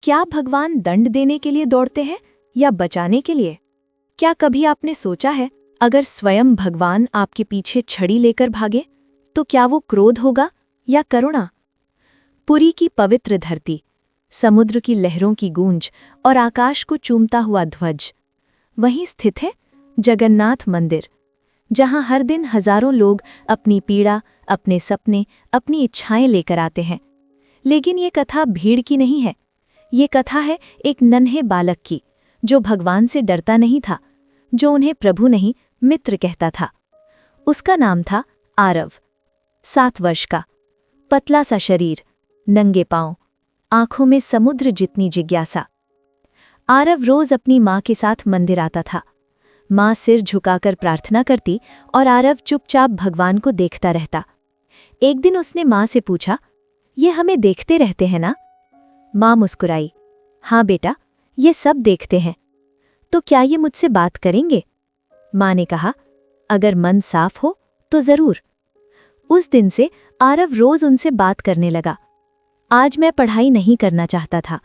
क्या भगवान दंड देने के लिए दौड़ते हैं या बचाने के लिए? क्या कभी आपने सोचा है, अगर स्वयं भगवान आपके पीछे छड़ी लेकर भागे तो क्या वो क्रोध होगा या करुणा? पुरी की पवित्र धरती, समुद्र की लहरों की गूंज और आकाश को चूमता हुआ ध्वज, वहीं स्थित है जगन्नाथ मंदिर, जहां हर दिन हजारों लोग अपनी पीड़ा, अपने सपने, अपनी इच्छाएं लेकर आते हैं। लेकिन ये कथा भीड़ की नहीं है। ये कथा है एक नन्हे बालक की, जो भगवान से डरता नहीं था, जो उन्हें प्रभु नहीं मित्र कहता था। उसका नाम था आरव। 7 वर्ष का, पतला सा शरीर, नंगे पांव, आंखों में समुद्र जितनी जिज्ञासा। आरव रोज अपनी माँ के साथ मंदिर आता था। माँ सिर झुकाकर प्रार्थना करती और आरव चुपचाप भगवान को देखता रहता। एक दिन उसने माँ से पूछा, ये हमें देखते रहते हैं ना? माँ मुस्कुराई, हाँ बेटा, ये सब देखते हैं। तो क्या ये मुझसे बात करेंगे? माँ ने कहा, अगर मन साफ हो तो जरूर। उस दिन से आरव रोज उनसे बात करने लगा। आज मैं पढ़ाई नहीं करना चाहता था,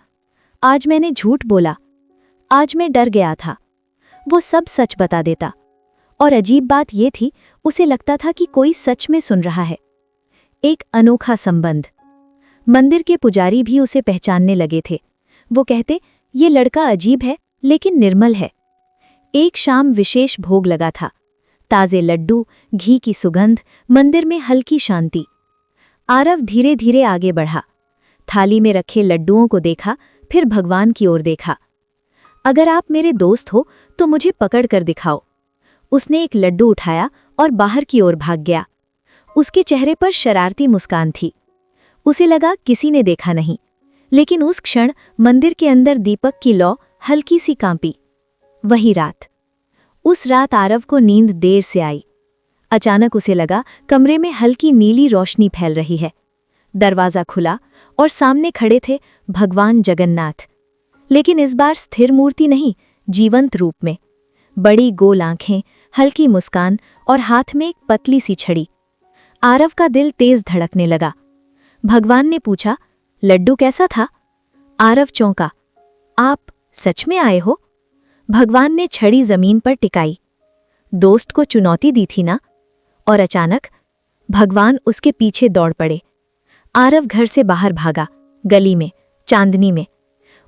आज मैंने झूठ बोला, आज मैं डर गया था। वो सब सच बता देता। और अजीब बात ये थी, उसे लगता था कि कोई सच में सुन रहा है। एक अनोखा संबंध। मंदिर के पुजारी भी उसे पहचानने लगे थे। वो कहते, ये लड़का अजीब है लेकिन निर्मल है। एक शाम विशेष भोग लगा था। ताजे लड्डू, घी की सुगंध, मंदिर में हल्की शांति। आरव धीरे धीरे आगे बढ़ा। थाली में रखे लड्डुओं को देखा, फिर भगवान की ओर देखा। अगर आप मेरे दोस्त हो तो मुझे पकड़ कर दिखाओ। उसने एक लड्डू उठाया और बाहर की ओर भाग गया। उसके चेहरे पर शरारती मुस्कान थी। उसे लगा किसी ने देखा नहीं, लेकिन उस क्षण मंदिर के अंदर दीपक की लौ हल्की सी कांपी। वही रात। उस रात आरव को नींद देर से आई। अचानक उसे लगा कमरे में हल्की नीली रोशनी फैल रही है। दरवाजा खुला और सामने खड़े थे भगवान जगन्नाथ। लेकिन इस बार स्थिर मूर्ति नहीं, जीवंत रूप में। बड़ी गोल आंखें, हल्की मुस्कान और हाथ में एक पतली सी छड़ी। आरव का दिल तेज धड़कने लगा। भगवान ने पूछा, लड्डू कैसा था? आरव चौंका, आप सच में आए हो? भगवान ने छड़ी जमीन पर टिकाई। दोस्त को चुनौती दी थी ना? और अचानक भगवान उसके पीछे दौड़ पड़े। आरव घर से बाहर भागा, गली में, चांदनी में।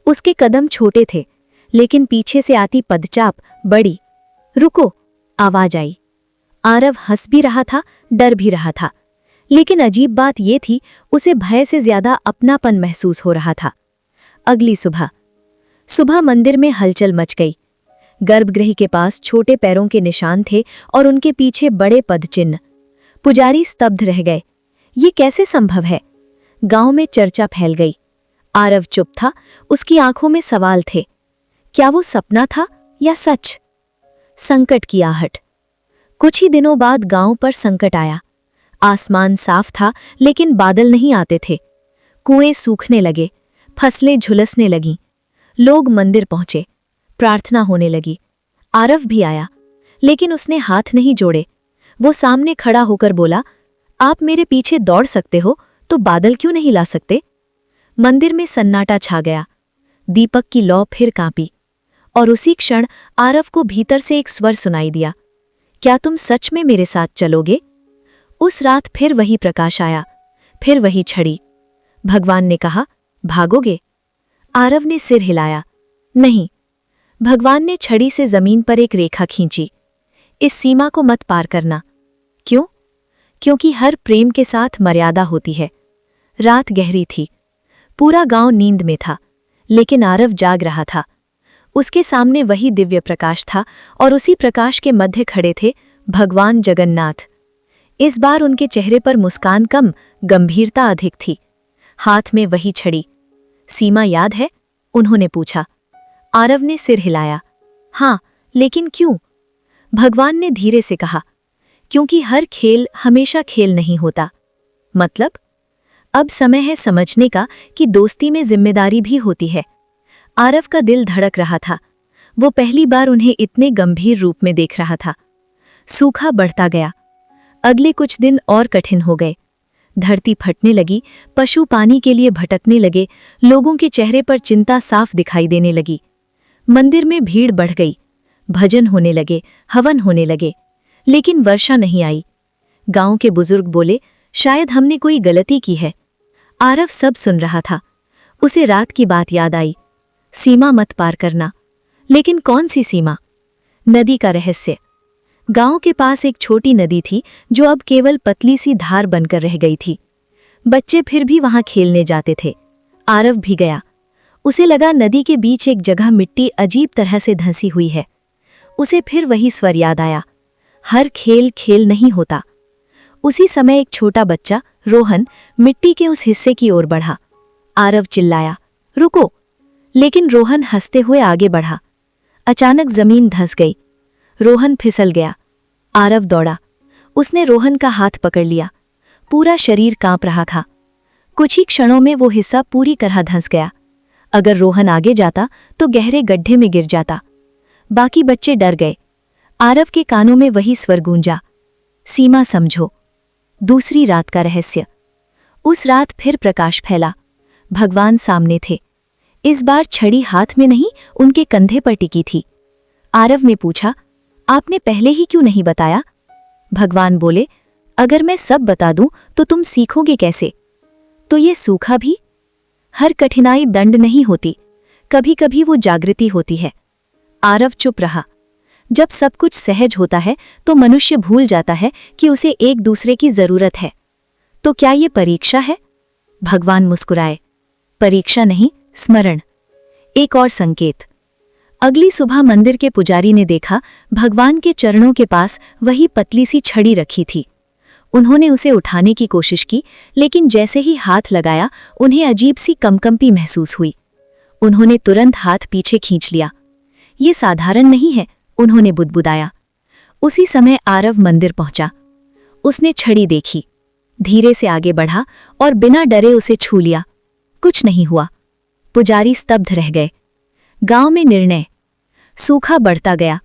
उसके कदम छोटे थे, लेकिन पीछे से आती पदचाप बड़ी। रुको, आवाज आई। आरव हंस भी रहा था, डर भी रहा था। लेकिन अजीब बात यह थी, उसे भय से ज्यादा अपनापन महसूस हो रहा था। अगली सुबह मंदिर में हलचल मच गई। गर्भगृह के पास छोटे पैरों के निशान थे और उनके पीछे बड़े पदचिन्ह। पुजारी स्तब्ध रह गए। ये कैसे संभव है? गांव में चर्चा फैल गई। आरव चुप था, उसकी आंखों में सवाल थे। क्या वो सपना था या सच? संकट की आहट। कुछ ही दिनों बाद गांव पर संकट आया। आसमान साफ था, लेकिन बादल नहीं आते थे। कुएं सूखने लगे, फसलें झुलसने लगीं। लोग मंदिर पहुंचे, प्रार्थना होने लगी। आरव भी आया, लेकिन उसने हाथ नहीं जोड़े। वो सामने खड़ा होकर बोला, आप मेरे पीछे दौड़ सकते हो तो बादल क्यों नहीं ला सकते? मंदिर में सन्नाटा छा गया। दीपक की लौ फिर कांपी। और उसी क्षण आरव को भीतर से एक स्वर सुनाई दिया, क्या तुम सच में मेरे साथ चलोगे? उस रात फिर वही प्रकाश आया, फिर वही छड़ी। भगवान ने कहा, भागोगे? आरव ने सिर हिलाया, नहीं। भगवान ने छड़ी से जमीन पर एक रेखा खींची। इस सीमा को मत पार करना। क्यों? क्योंकि हर प्रेम के साथ मर्यादा होती है। रात गहरी थी। पूरा गांव नींद में था, लेकिन आरव जाग रहा था। उसके सामने वही दिव्य प्रकाश था और उसी प्रकाश के मध्य खड़े थे भगवान जगन्नाथ। इस बार उनके चेहरे पर मुस्कान कम, गंभीरता अधिक थी। हाथ में वही छड़ी। सीमा याद है? उन्होंने पूछा। आरव ने सिर हिलाया, हाँ, लेकिन क्यों? भगवान ने धीरे से कहा, क्योंकि हर खेल हमेशा खेल नहीं होता। मतलब? अब समय है समझने का कि दोस्ती में जिम्मेदारी भी होती है। आरव का दिल धड़क रहा था। वो पहली बार उन्हें इतने गंभीर रूप में देख रहा था। सूखा बढ़ता गया। अगले कुछ दिन और कठिन हो गए। धरती फटने लगी, पशु पानी के लिए भटकने लगे, लोगों के चेहरे पर चिंता साफ दिखाई देने लगी। मंदिर में भीड़ बढ़ गई, भजन होने लगे, हवन होने लगे, लेकिन वर्षा नहीं आई। गांव के बुजुर्ग बोले, शायद हमने कोई गलती की है। आरव सब सुन रहा था। उसे रात की बात याद आई, सीमा मत पार करना। लेकिन कौन सी सीमा? नदी का रहस्य। गांव के पास एक छोटी नदी थी जो अब केवल पतली सी धार बनकर रह गई थी। बच्चे फिर भी वहां खेलने जाते थे। आरव भी गया। उसे लगा नदी के बीच एक जगह मिट्टी अजीब तरह से धंसी हुई है। उसे फिर वही स्वर याद आया, हर खेल खेल नहीं होता। उसी समय एक छोटा बच्चा रोहन मिट्टी के उस हिस्से की ओर बढ़ा। आरव चिल्लाया, रुको! लेकिन रोहन हंसते हुए आगे बढ़ा। अचानक जमीन धंस गई। रोहन फिसल गया। आरव दौड़ा। उसने रोहन का हाथ पकड़ लिया। पूरा शरीर कांप रहा था। कुछ ही क्षणों में वो हिस्सा पूरी तरह धंस गया। अगर रोहन आगे जाता तो गहरे गड्ढे में गिर जाता। बाकी बच्चे डर गए। आरव के कानों में वही स्वर गूंजा, सीमा समझो। दूसरी रात का रहस्य। उस रात फिर प्रकाश फैला। भगवान सामने थे। इस बार छड़ी हाथ में नहीं, उनके कंधे पर टिकी थी। आरव ने पूछा, आपने पहले ही क्यों नहीं बताया? भगवान बोले, अगर मैं सब बता दूं तो तुम सीखोगे कैसे? तो ये सूखा भी? हर कठिनाई दंड नहीं होती, कभी कभी वो जागृति होती है। आरव चुप रहा। जब सब कुछ सहज होता है तो मनुष्य भूल जाता है कि उसे एक दूसरे की जरूरत है। तो क्या ये परीक्षा है? भगवान मुस्कुराए, परीक्षा नहीं, स्मरण। एक और संकेत। अगली सुबह मंदिर के पुजारी ने देखा, भगवान के चरणों के पास वही पतली सी छड़ी रखी थी। उन्होंने उसे उठाने की कोशिश की, लेकिन जैसे ही हाथ लगाया उन्हें अजीब सी कंपकंपी महसूस हुई। उन्होंने तुरंत हाथ पीछे खींच लिया। ये साधारण नहीं है, उन्होंने बुदबुदाया। उसी समय आरव मंदिर पहुंचा। उसने छड़ी देखी, धीरे से आगे बढ़ा और बिना डरे उसे छू लिया। कुछ नहीं हुआ। पुजारी स्तब्ध रह गए। गांव में निर्णय। सूखा बढ़ता गया।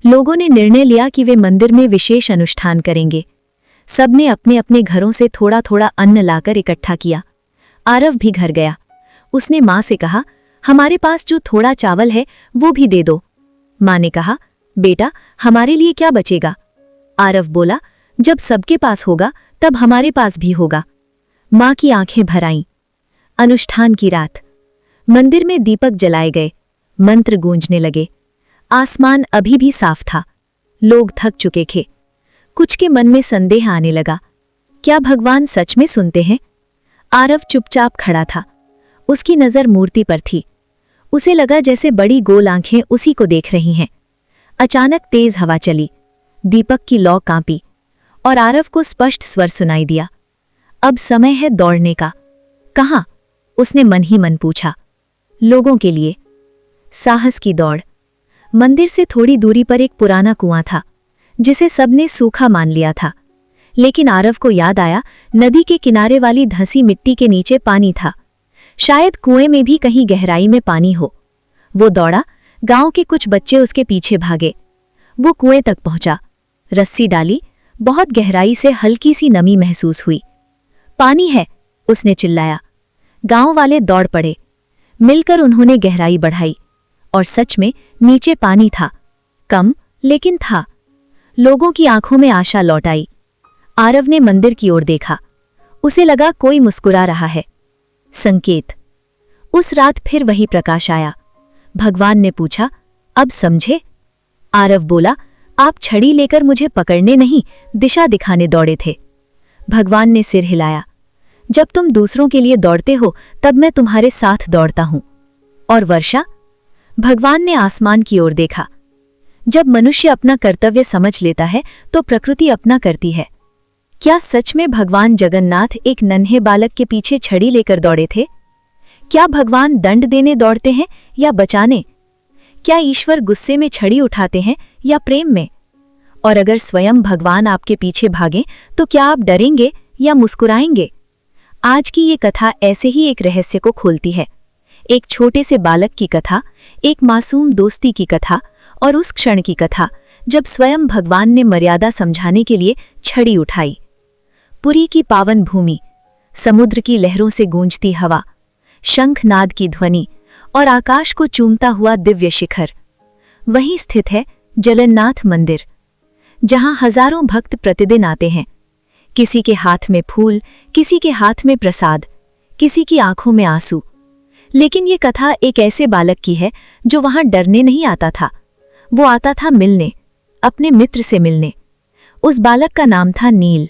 लोगों ने निर्णय लिया कि वे मंदिर में विशेष अनुष्ठान करेंगे। सबने अपने अपने घरों से थोड़ा थोड़ा अन्न लाकर इकट्ठा किया। आरव भी घर गया। उसने माँ से कहा, हमारे पास जो थोड़ा चावल है वो भी दे दो। माँ ने कहा, बेटा हमारे लिए क्या बचेगा? आरव बोला, जब सबके पास होगा तब हमारे पास भी होगा। माँ की आंखें भर आईं। अनुष्ठान की रात। मंदिर में दीपक जलाए गए, मंत्र गूंजने लगे। आसमान अभी भी साफ था। लोग थक चुके थे। कुछ के मन में संदेह आने लगा, क्या भगवान सच में सुनते हैं? आरव चुपचाप खड़ा था। उसकी नज़र मूर्ति पर थी। उसे लगा जैसे बड़ी गोल आंखें उसी को देख रही हैं। अचानक तेज हवा चली। दीपक की लौ कांपी और आरव को स्पष्ट स्वर सुनाई दिया, अब समय है दौड़ने का। कहाँ? उसने मन ही मन पूछा। लोगों के लिए। साहस की दौड़। मंदिर से थोड़ी दूरी पर एक पुराना कुआं था जिसे सबने सूखा मान लिया था, लेकिन आरव को याद आया, नदी के किनारे वाली धंसी मिट्टी के नीचे पानी था। शायद कुएं में भी कहीं गहराई में पानी हो। वो दौड़ा। गांव के कुछ बच्चे उसके पीछे भागे। वो कुएं तक पहुंचा, रस्सी डाली। बहुत गहराई से हल्की सी नमी महसूस हुई। पानी है, उसने चिल्लाया। गांव वाले दौड़ पड़े। मिलकर उन्होंने गहराई बढ़ाई और सच में नीचे पानी था। कम, लेकिन था। लोगों की आंखों में आशा लौट आई। आरव ने मंदिर की ओर देखा। उसे लगा कोई मुस्कुरा रहा है। संकेत। उस रात फिर वही प्रकाश आया। भगवान ने पूछा, अब समझे? आरव बोला, आप छड़ी लेकर मुझे पकड़ने नहीं, दिशा दिखाने दौड़े थे। भगवान ने सिर हिलाया। जब तुम दूसरों के लिए दौड़ते हो तब मैं तुम्हारे साथ दौड़ता हूं। और वर्षा? भगवान ने आसमान की ओर देखा। जब मनुष्य अपना कर्तव्य समझ लेता है तो प्रकृति अपना करती है। क्या सच में भगवान जगन्नाथ एक नन्हे बालक के पीछे छड़ी लेकर दौड़े थे? क्या भगवान दंड देने दौड़ते हैं या बचाने? क्या ईश्वर गुस्से में छड़ी उठाते हैं या प्रेम में? और अगर स्वयं भगवान आपके पीछे भागें तो क्या आप डरेंगे या मुस्कुराएंगे? आज की ये कथा ऐसे ही एक रहस्य को खोलती है। एक छोटे से बालक की कथा, एक मासूम दोस्ती की कथा और उस क्षण की कथा जब स्वयं भगवान ने मर्यादा समझाने के लिए छड़ी उठाई। पुरी की पावन भूमि, समुद्र की लहरों से गूंजती हवा, शंखनाद की ध्वनि और आकाश को चूमता हुआ दिव्य शिखर। वहीं स्थित है जगन्नाथ मंदिर, जहां हजारों भक्त प्रतिदिन आते हैं। किसी के हाथ में फूल, किसी के हाथ में प्रसाद, किसी की आंखों में आंसू। लेकिन ये कथा एक ऐसे बालक की है जो वहां डरने नहीं आता था। वो आता था मिलने, अपने मित्र से मिलने। उस बालक का नाम था नील।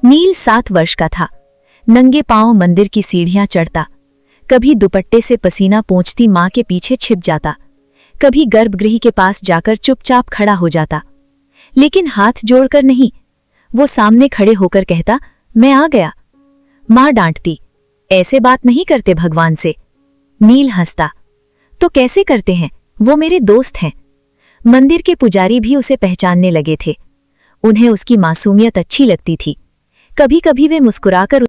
नील 7 वर्ष का था। नंगे पांव मंदिर की सीढ़ियां चढ़ता, कभी दुपट्टे से पसीना पोंछती मां के पीछे छिप जाता, कभी गर्भगृह के पास जाकर चुपचाप खड़ा हो जाता। लेकिन हाथ जोड़कर नहीं, वो सामने खड़े होकर कहता, मैं आ गया। मां डांटती, ऐसे बात नहीं करते भगवान से। नील हंसता, तो कैसे करते हैं, वो मेरे दोस्त हैं। मंदिर के पुजारी भी उसे पहचानने लगे थे। उन्हें उसकी मासूमियत अच्छी लगती थी। कभी कभी वे मुस्कुराकर